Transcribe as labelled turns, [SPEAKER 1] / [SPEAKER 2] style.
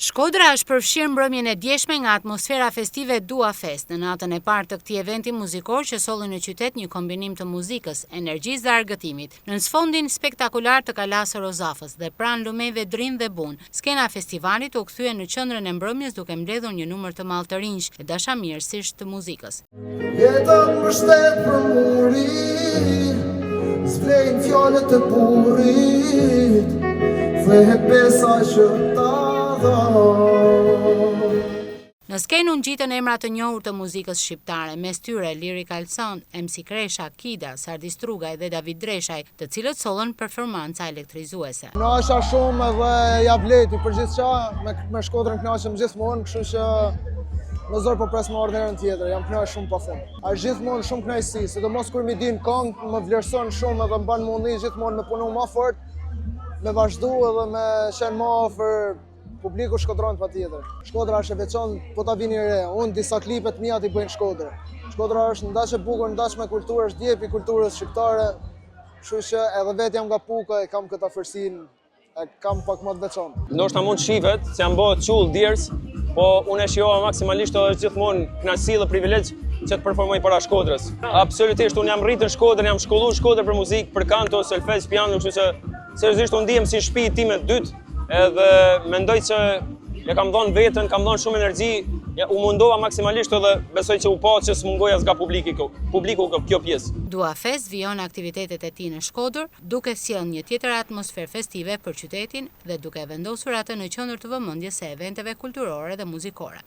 [SPEAKER 1] Shkodra është përfshirë mbrëmjen e djeshme nga atmosfera festive Dua Fest. Në natën e parë të këtij eventi muzikor që solli në qytet një kombinim të muzikës, energjisë dhe argëtimit. Në sfondin spektakular të Kalasë Rozafës dhe pranë lumeve Drin dhe Bun, skena e festivalit u kthye në qendrën e mbrëmjes duke mbledhur një numër të madh të rinj e dashamirësisht të muzikës.
[SPEAKER 2] Jetën më shtet për muri, s'vlejnë fjalët e burit, the besa që ta dha.
[SPEAKER 1] Në skenë u ngjitën emra të njohur të muzikës shqiptare, mes tyre Lirik Alson, MC Kresha, Kida, Sardi Strugaj dhe David Dreshaj, të cilët sollën performanca elektrizuese.
[SPEAKER 2] Kënaqesha shumë dhe ja vleti përgjithësisht me Shkodrën kënaqem gjithmonë, kështu që në zor po pres me ardhën tjetër, jam kënaqur shumë pafund. Është gjithmonë shumë kënaqësi, sidomos kur mi din këngë, më vlerëson shumë edhe mban mundi gjithmonë me punu më fort, me vazhdu edhe me qenë më afër publiku shkodran patjetër. Shkodra është e veçantë, po ta vini re. Unë disa klipe të mia t'i bëjnë Shkodrë. Shkodra është ndaç e bukur, ndaç me kulturë, është djep i kulturës shqiptare. Kështu që edhe vetë jam nga Puka, e kam këtë afërsinë, e kam pak më të veçantë.
[SPEAKER 3] Ndoshta mund shihet se jam bëhet qull djers, po unë e shijova maksimalisht është gjithmonë kënaqësi dhe privilegj që të performoj para Shkodrës. Absolutisht, unë jam rritur në Shkodër, jam shkolluar në Shkodër për muzikë, për kanto, solfegj, piano, kështu që seriozisht unë ndihem si shtëpi time e dytë. Edhe mendoj që ja kam dhënë veten, kam dhënë shumë energji, u mundova maksimalisht edhe besoj që u pa që s'mungoja nga publiku kjo pjesë.
[SPEAKER 1] Dua Fest vijon aktivitetet e tij në Shkodër, duke sjellë një tjetër atmosferë festive për qytetin dhe duke vendosur atë në qendër të vëmendjes së eventeve kulturore dhe muzikore.